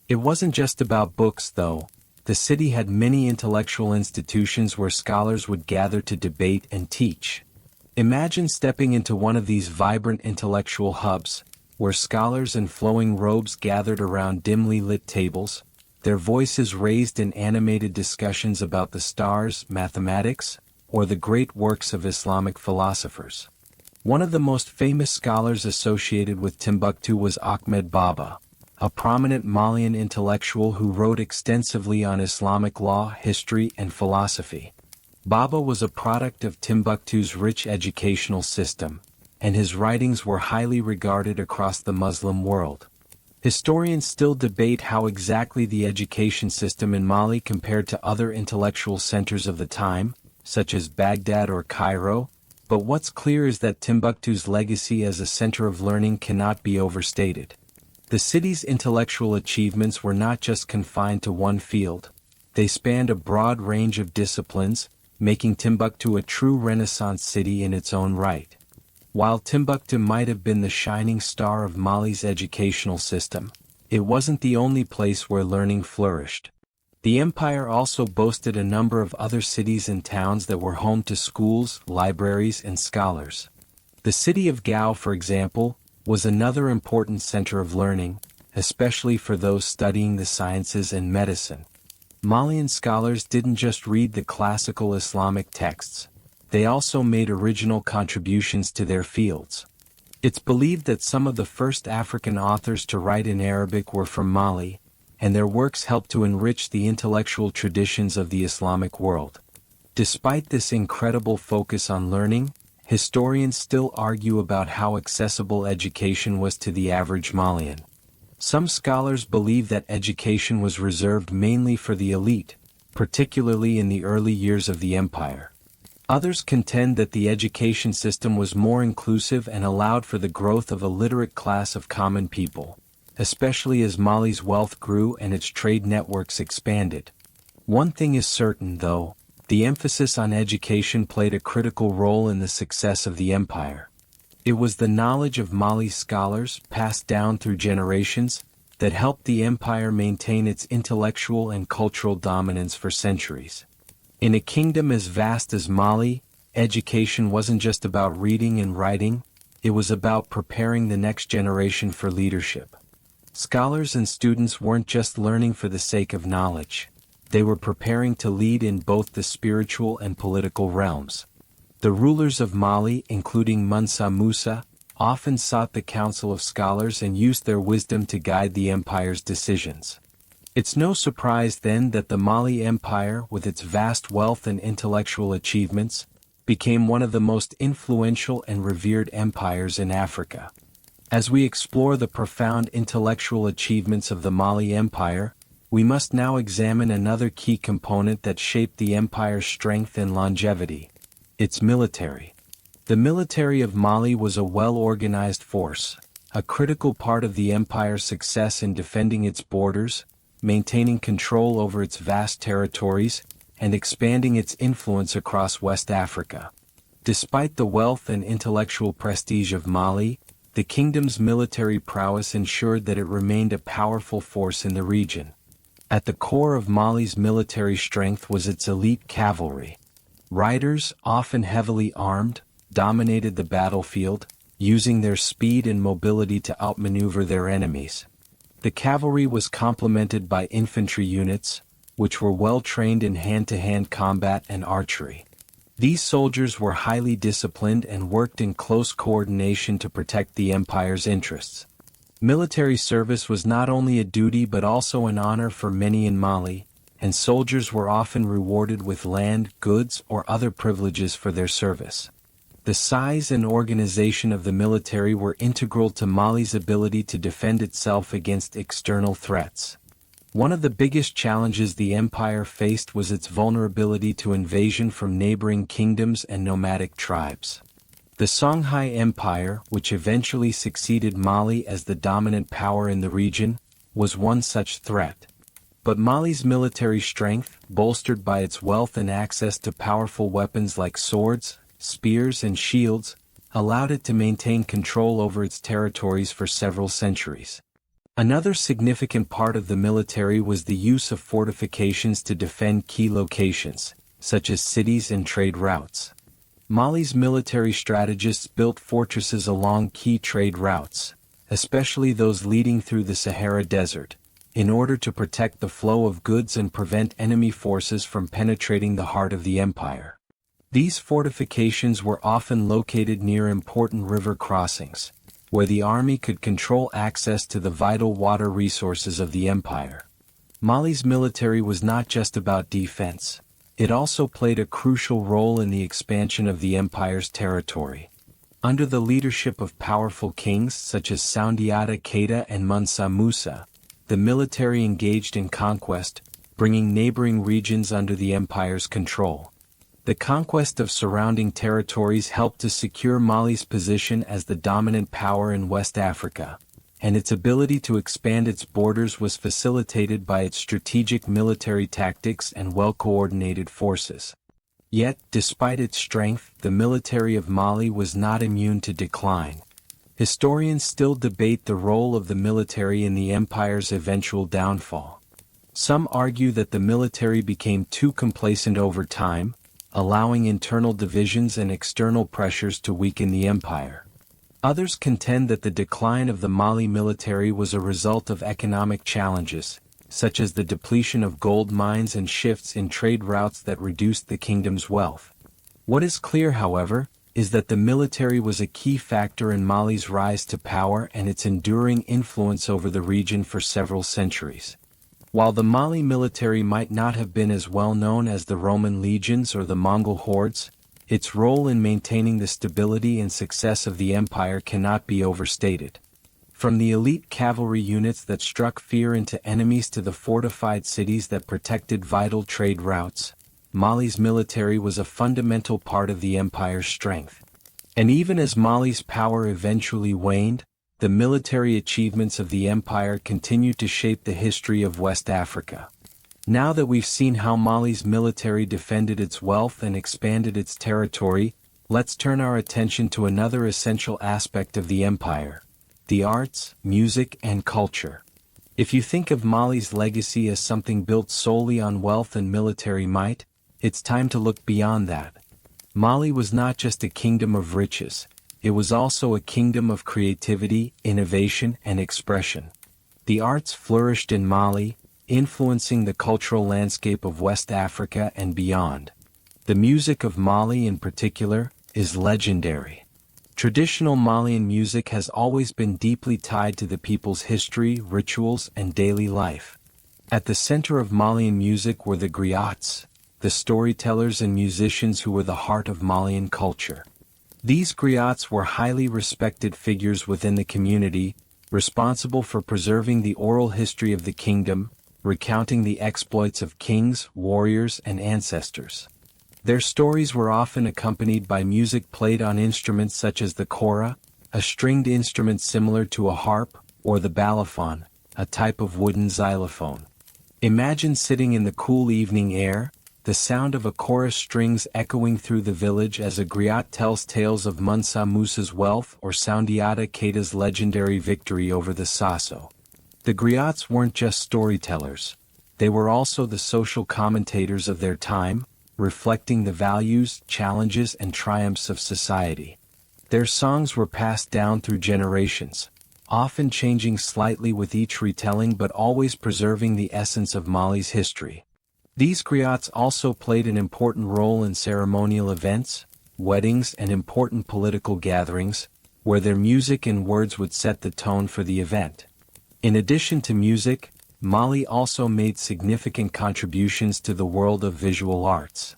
It wasn't just about books, though. The city had many intellectual institutions where scholars would gather to debate and teach. Imagine stepping into one of these vibrant intellectual hubs, where scholars in flowing robes gathered around dimly lit tables, their voices raised in animated discussions about the stars, mathematics, or the great works of Islamic philosophers. One of the most famous scholars associated with Timbuktu was Ahmed Baba, a prominent Malian intellectual who wrote extensively on Islamic law, history, and philosophy. Baba was a product of Timbuktu's rich educational system, and his writings were highly regarded across the Muslim world. Historians still debate how exactly the education system in Mali compared to other intellectual centers of the time, such as Baghdad or Cairo, but what's clear is that Timbuktu's legacy as a center of learning cannot be overstated. The city's intellectual achievements were not just confined to one field. They spanned a broad range of disciplines, making Timbuktu a true Renaissance city in its own right. While Timbuktu might have been the shining star of Mali's educational system, it wasn't the only place where learning flourished. The empire also boasted a number of other cities and towns that were home to schools, libraries, and scholars. The city of Gao, for example, was another important center of learning, especially for those studying the sciences and medicine. Malian scholars didn't just read the classical Islamic texts. They also made original contributions to their fields. It's believed that some of the first African authors to write in Arabic were from Mali, and their works helped to enrich the intellectual traditions of the Islamic world. Despite this incredible focus on learning, historians still argue about how accessible education was to the average Malian. Some scholars believe that education was reserved mainly for the elite, particularly in the early years of the empire. Others contend that the education system was more inclusive and allowed for the growth of a literate class of common people, especially as Mali's wealth grew and its trade networks expanded. One thing is certain, though: the emphasis on education played a critical role in the success of the empire. It was the knowledge of Mali's scholars, passed down through generations, that helped the empire maintain its intellectual and cultural dominance for centuries. In a kingdom as vast as Mali, education wasn't just about reading and writing, it was about preparing the next generation for leadership. Scholars and students weren't just learning for the sake of knowledge. They were preparing to lead in both the spiritual and political realms. The rulers of Mali, including Mansa Musa, often sought the counsel of scholars and used their wisdom to guide the empire's decisions. It's no surprise then that the Mali Empire, with its vast wealth and intellectual achievements, became one of the most influential and revered empires in Africa. As we explore the profound intellectual achievements of the Mali Empire, we must now examine another key component that shaped the empire's strength and longevity: its military. The military of Mali was a well-organized force, a critical part of the empire's success in defending its borders, maintaining control over its vast territories, and expanding its influence across West Africa. Despite the wealth and intellectual prestige of Mali, the kingdom's military prowess ensured that it remained a powerful force in the region. At the core of Mali's military strength was its elite cavalry. Riders, often heavily armed, dominated the battlefield, using their speed and mobility to outmaneuver their enemies. The cavalry was complemented by infantry units, which were well trained in hand-to-hand combat and archery. These soldiers were highly disciplined and worked in close coordination to protect the empire's interests. Military service was not only a duty but also an honor for many in Mali, and soldiers were often rewarded with land, goods, or other privileges for their service. The size and organization of the military were integral to Mali's ability to defend itself against external threats. One of the biggest challenges the empire faced was its vulnerability to invasion from neighboring kingdoms and nomadic tribes. The Songhai Empire, which eventually succeeded Mali as the dominant power in the region, was one such threat. But Mali's military strength, bolstered by its wealth and access to powerful weapons like swords, spears and shields, allowed it to maintain control over its territories for several centuries. Another significant part of the military was the use of fortifications to defend key locations, such as cities and trade routes. Mali's military strategists built fortresses along key trade routes, especially those leading through the Sahara Desert, in order to protect the flow of goods and prevent enemy forces from penetrating the heart of the empire. These fortifications were often located near important river crossings, where the army could control access to the vital water resources of the empire. Mali's military was not just about defense. It also played a crucial role in the expansion of the empire's territory. Under the leadership of powerful kings such as Soundiata Keita and Mansa Musa, the military engaged in conquest, bringing neighboring regions under the empire's control. The conquest of surrounding territories helped to secure Mali's position as the dominant power in West Africa, and its ability to expand its borders was facilitated by its strategic military tactics and well-coordinated forces. Yet, despite its strength, the military of Mali was not immune to decline. Historians still debate the role of the military in the empire's eventual downfall. Some argue that the military became too complacent over time, allowing internal divisions and external pressures to weaken the empire. Others contend that the decline of the Mali military was a result of economic challenges, such as the depletion of gold mines and shifts in trade routes that reduced the kingdom's wealth. What is clear, however, is that the military was a key factor in Mali's rise to power and its enduring influence over the region for several centuries. While the Mali military might not have been as well known as the Roman legions or the Mongol hordes, its role in maintaining the stability and success of the empire cannot be overstated. From the elite cavalry units that struck fear into enemies to the fortified cities that protected vital trade routes, Mali's military was a fundamental part of the empire's strength. And even as Mali's power eventually waned, the military achievements of the empire continued to shape the history of West Africa. Now that we've seen how Mali's military defended its wealth and expanded its territory, let's turn our attention to another essential aspect of the empire: the arts, music, and culture. If you think of Mali's legacy as something built solely on wealth and military might, it's time to look beyond that. Mali was not just a kingdom of riches. It was also a kingdom of creativity, innovation, and expression. The arts flourished in Mali, influencing the cultural landscape of West Africa and beyond. The music of Mali in particular is legendary. Traditional Malian music has always been deeply tied to the people's history, rituals, and daily life. At the center of Malian music were the griots, the storytellers and musicians who were the heart of Malian culture. These griots were highly respected figures within the community, responsible for preserving the oral history of the kingdom, recounting the exploits of kings, warriors, and ancestors. Their stories were often accompanied by music played on instruments such as the kora, a stringed instrument similar to a harp, or the balafon, a type of wooden xylophone. Imagine sitting in the cool evening air, the sound of a chorus strings echoing through the village as a griot tells tales of Mansa Musa's wealth or Soundiata Keita's legendary victory over the Sasso. The griots weren't just storytellers. They were also the social commentators of their time, reflecting the values, challenges, and triumphs of society. Their songs were passed down through generations, often changing slightly with each retelling but always preserving the essence of Mali's history. These griots also played an important role in ceremonial events, weddings, and important political gatherings, where their music and words would set the tone for the event. In addition to music, Mali also made significant contributions to the world of visual arts.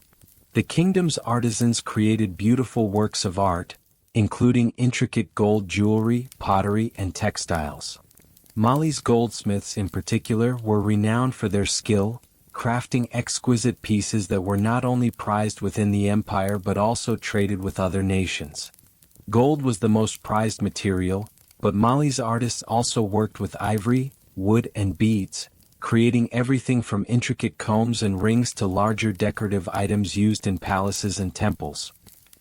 The kingdom's artisans created beautiful works of art, including intricate gold jewelry, pottery, and textiles. Mali's goldsmiths in particular were renowned for their skill, crafting exquisite pieces that were not only prized within the empire but also traded with other nations. Gold was the most prized material, but Mali's artists also worked with ivory, wood, and beads, creating everything from intricate combs and rings to larger decorative items used in palaces and temples.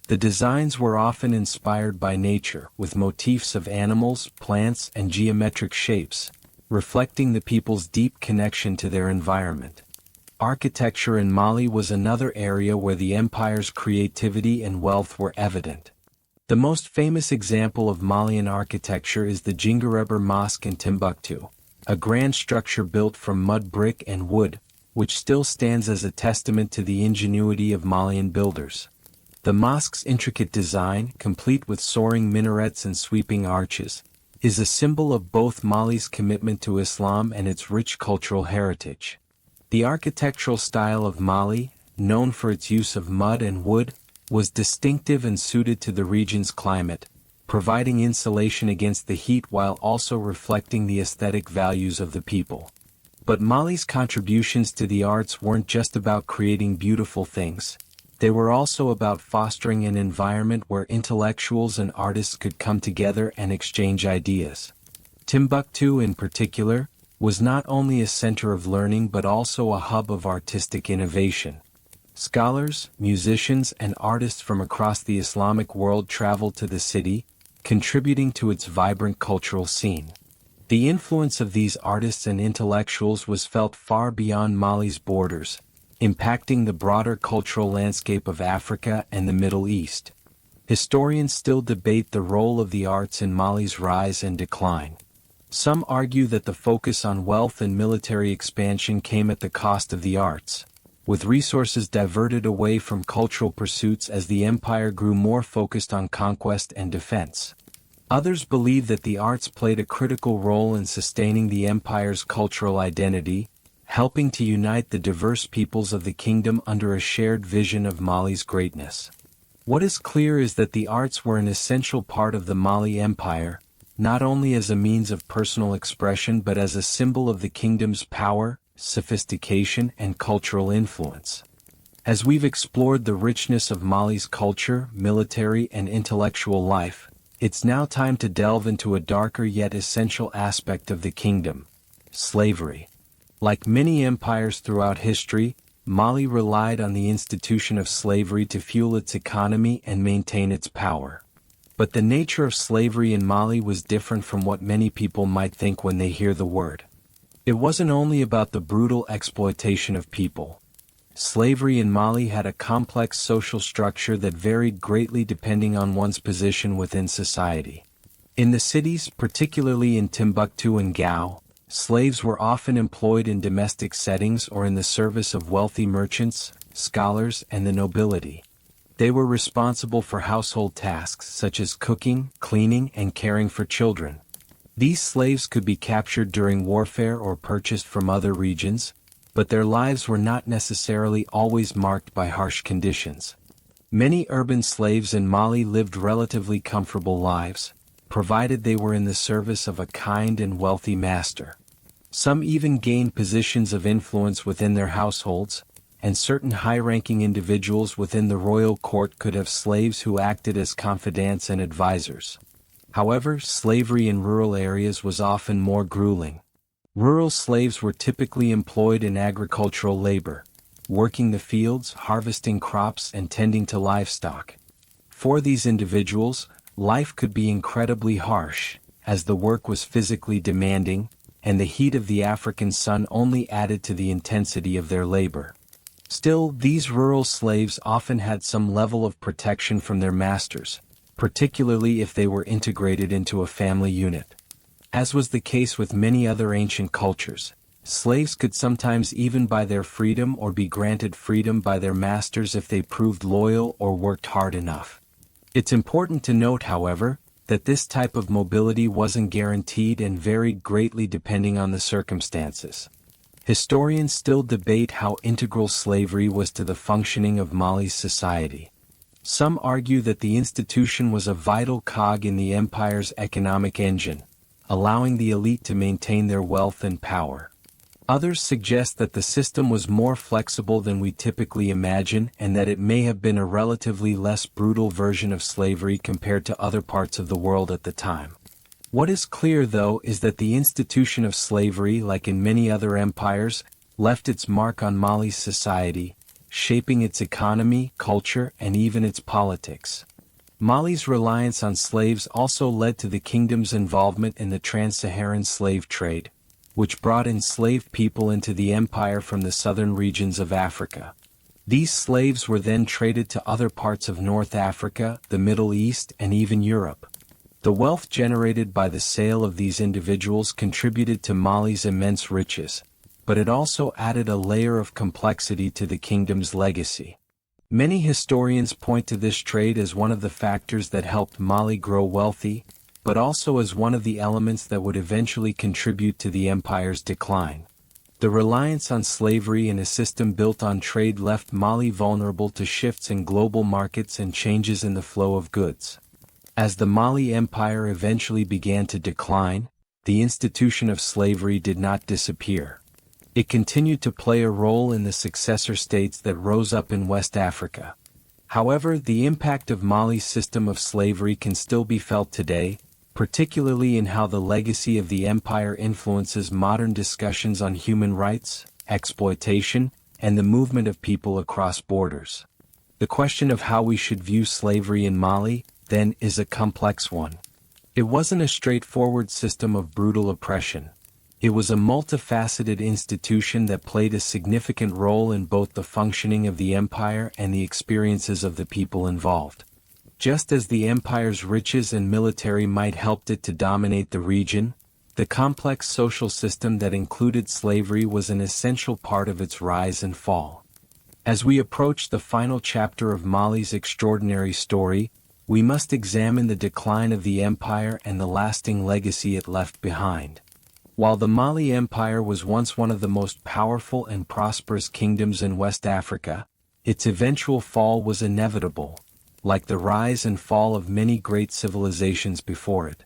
The designs were often inspired by nature, with motifs of animals, plants, and geometric shapes, reflecting the people's deep connection to their environment. Architecture in Mali was another area where the empire's creativity and wealth were evident. The most famous example of Malian architecture is the Djinguereber Mosque in Timbuktu, a grand structure built from mud brick and wood, which still stands as a testament to the ingenuity of Malian builders. The mosque's intricate design, complete with soaring minarets and sweeping arches, is a symbol of both Mali's commitment to Islam and its rich cultural heritage. The architectural style of Mali, known for its use of mud and wood, was distinctive and suited to the region's climate, providing insulation against the heat while also reflecting the aesthetic values of the people. But Mali's contributions to the arts weren't just about creating beautiful things. They were also about fostering an environment where intellectuals and artists could come together and exchange ideas. Timbuktu in particular was not only a center of learning but also a hub of artistic innovation. Scholars, musicians, and artists from across the Islamic world traveled to the city, contributing to its vibrant cultural scene. The influence of these artists and intellectuals was felt far beyond Mali's borders, impacting the broader cultural landscape of Africa and the Middle East. Historians still debate the role of the arts in Mali's rise and decline. Some argue that the focus on wealth and military expansion came at the cost of the arts, with resources diverted away from cultural pursuits as the empire grew more focused on conquest and defense. Others believe that the arts played a critical role in sustaining the empire's cultural identity, helping to unite the diverse peoples of the kingdom under a shared vision of Mali's greatness. What is clear is that the arts were an essential part of the Mali Empire, not only as a means of personal expression but as a symbol of the kingdom's power, sophistication, and cultural influence. As we've explored the richness of Mali's culture, military, and intellectual life, it's now time to delve into a darker yet essential aspect of the kingdom: slavery. Like many empires throughout history, Mali relied on the institution of slavery to fuel its economy and maintain its power. But the nature of slavery in Mali was different from what many people might think when they hear the word. It wasn't only about the brutal exploitation of people. Slavery in Mali had a complex social structure that varied greatly depending on one's position within society. In the cities, particularly in Timbuktu and Gao, slaves were often employed in domestic settings or in the service of wealthy merchants, scholars, and the nobility. They were responsible for household tasks such as cooking, cleaning, and caring for children. These slaves could be captured during warfare or purchased from other regions, but their lives were not necessarily always marked by harsh conditions. Many urban slaves in Mali lived relatively comfortable lives, provided they were in the service of a kind and wealthy master. Some even gained positions of influence within their households, and certain high-ranking individuals within the royal court could have slaves who acted as confidants and advisors. However, slavery in rural areas was often more grueling. Rural slaves were typically employed in agricultural labor. working the fields, harvesting crops, and tending to livestock. For these individuals, life could be incredibly harsh, as the work was physically demanding, and the heat of the African sun only added to the intensity of their labor. Still, these rural slaves often had some level of protection from their masters, particularly if they were integrated into a family unit. As was the case with many other ancient cultures, slaves could sometimes even buy their freedom or be granted freedom by their masters if they proved loyal or worked hard enough. It's important to note, however, that this type of mobility wasn't guaranteed and varied greatly depending on the circumstances. Historians still debate how integral slavery was to the functioning of Mali's society. Some argue that the institution was a vital cog in the empire's economic engine, allowing the elite to maintain their wealth and power. Others suggest that the system was more flexible than we typically imagine and that it may have been a relatively less brutal version of slavery compared to other parts of the world at the time. What is clear, though, is that the institution of slavery, like in many other empires, left its mark on Mali's society, shaping its economy, culture, and even its politics. Mali's reliance on slaves also led to the kingdom's involvement in the trans-Saharan slave trade, which brought enslaved people into the empire from the southern regions of Africa. These slaves were then traded to other parts of North Africa, the Middle East, and even Europe. The wealth generated by the sale of these individuals contributed to Mali's immense riches, but it also added a layer of complexity to the kingdom's legacy. Many historians point to this trade as one of the factors that helped Mali grow wealthy, but also as one of the elements that would eventually contribute to the empire's decline. The reliance on slavery in a system built on trade left Mali vulnerable to shifts in global markets and changes in the flow of goods. As the Mali Empire eventually began to decline, the institution of slavery did not disappear. It continued to play a role in the successor states that rose up in West Africa. However, the impact of Mali's system of slavery can still be felt today, particularly in how the legacy of the empire influences modern discussions on human rights, exploitation, and the movement of people across borders. The question of how we should view slavery in Mali, then, is a complex one. It wasn't a straightforward system of brutal oppression. It was a multifaceted institution that played a significant role in both the functioning of the empire and the experiences of the people involved. Just as the empire's riches and military might helped it to dominate the region, the complex social system that included slavery was an essential part of its rise and fall. As we approach the final chapter of Mali's extraordinary story, we must examine the decline of the empire and the lasting legacy it left behind. While the Mali Empire was once one of the most powerful and prosperous kingdoms in West Africa, its eventual fall was inevitable, like the rise and fall of many great civilizations before it.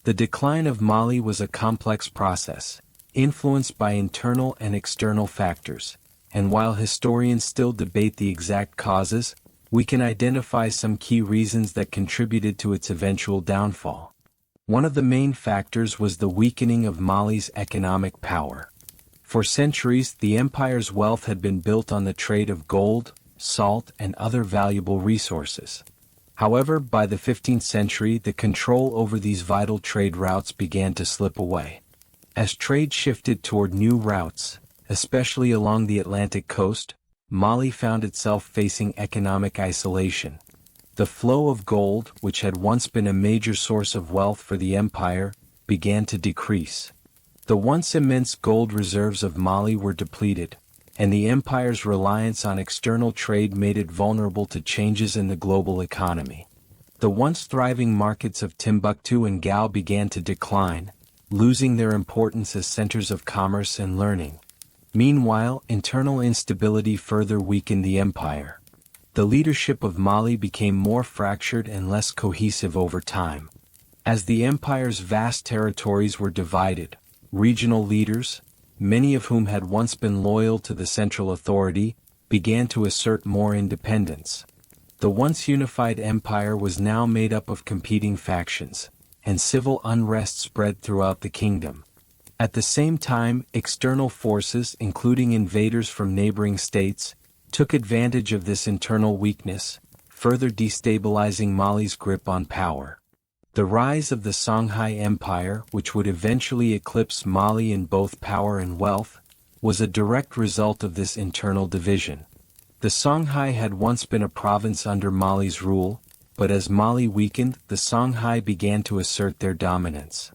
The decline of Mali was a complex process, influenced by internal and external factors, and while historians still debate the exact causes, we can identify some key reasons that contributed to its eventual downfall. One of the main factors was the weakening of Mali's economic power. For centuries, the empire's wealth had been built on the trade of gold, salt, and other valuable resources. However, by the 15th century, the control over these vital trade routes began to slip away. As trade shifted toward new routes, especially along the Atlantic coast, Mali found itself facing economic isolation. The flow of gold, which had once been a major source of wealth for the empire, began to decrease. The once immense gold reserves of Mali were depleted, and the empire's reliance on external trade made it vulnerable to changes in the global economy. The once thriving markets of Timbuktu and Gao began to decline, losing their importance as centers of commerce and learning. Meanwhile, internal instability further weakened the empire. The leadership of Mali became more fractured and less cohesive over time. As the empire's vast territories were divided, regional leaders, many of whom had once been loyal to the central authority, began to assert more independence. The once unified empire was now made up of competing factions, and civil unrest spread throughout the kingdom. At the same time, external forces, including invaders from neighboring states, took advantage of this internal weakness, further destabilizing Mali's grip on power. The rise of the Songhai Empire, which would eventually eclipse Mali in both power and wealth, was a direct result of this internal division. The Songhai had once been a province under Mali's rule, but as Mali weakened, the Songhai began to assert their dominance.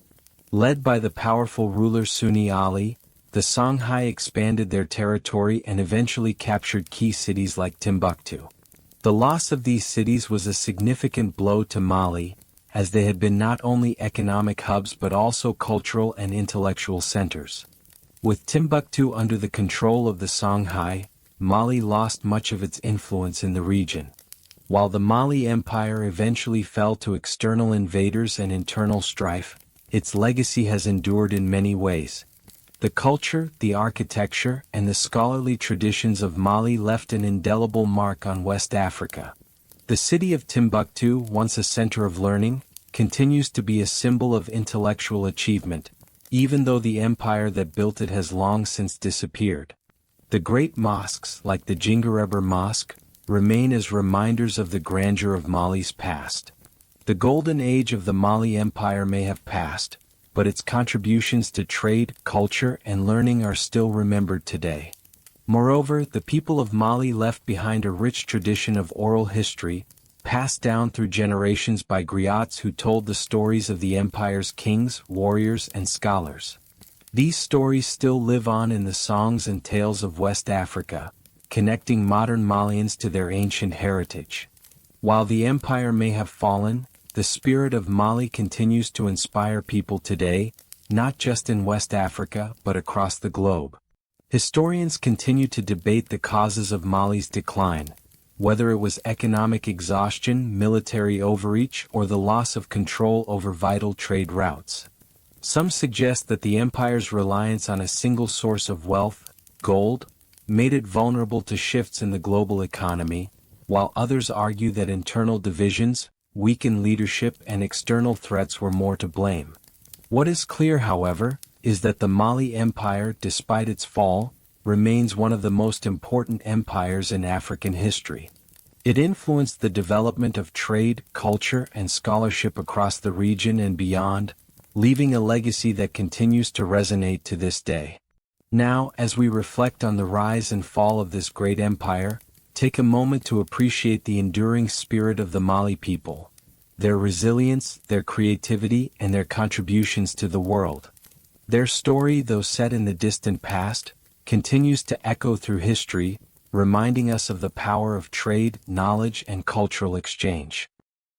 Led by the powerful ruler Sunni Ali, the Songhai expanded their territory and eventually captured key cities like Timbuktu. The loss of these cities was a significant blow to Mali, as they had been not only economic hubs but also cultural and intellectual centers. With Timbuktu under the control of the Songhai, Mali lost much of its influence in the region. While the Mali Empire eventually fell to external invaders and internal strife, its legacy has endured in many ways. The culture, the architecture, and the scholarly traditions of Mali left an indelible mark on West Africa. The city of Timbuktu, once a center of learning, continues to be a symbol of intellectual achievement, even though the empire that built it has long since disappeared. The great mosques, like the Jingareber Mosque, remain as reminders of the grandeur of Mali's past. The golden age of the Mali Empire may have passed, but its contributions to trade, culture, and learning are still remembered today. Moreover, the people of Mali left behind a rich tradition of oral history, passed down through generations by griots who told the stories of the empire's kings, warriors, and scholars. These stories still live on in the songs and tales of West Africa, connecting modern Malians to their ancient heritage. While the empire may have fallen, the spirit of Mali continues to inspire people today, not just in West Africa but across the globe. Historians continue to debate the causes of Mali's decline, whether it was economic exhaustion, military overreach, or the loss of control over vital trade routes. Some suggest that the empire's reliance on a single source of wealth, gold, made it vulnerable to shifts in the global economy, while others argue that internal divisions, weakened leadership, and external threats were more to blame. What is clear, however, is that the Mali Empire, despite its fall, remains one of the most important empires in African history. It influenced the development of trade, culture, and scholarship across the region and beyond, leaving a legacy that continues to resonate to this day. Now, as we reflect on the rise and fall of this great empire, take a moment to appreciate the enduring spirit of the Mali people, their resilience, their creativity, and their contributions to the world. Their story, though set in the distant past, continues to echo through history, reminding us of the power of trade, knowledge, and cultural exchange.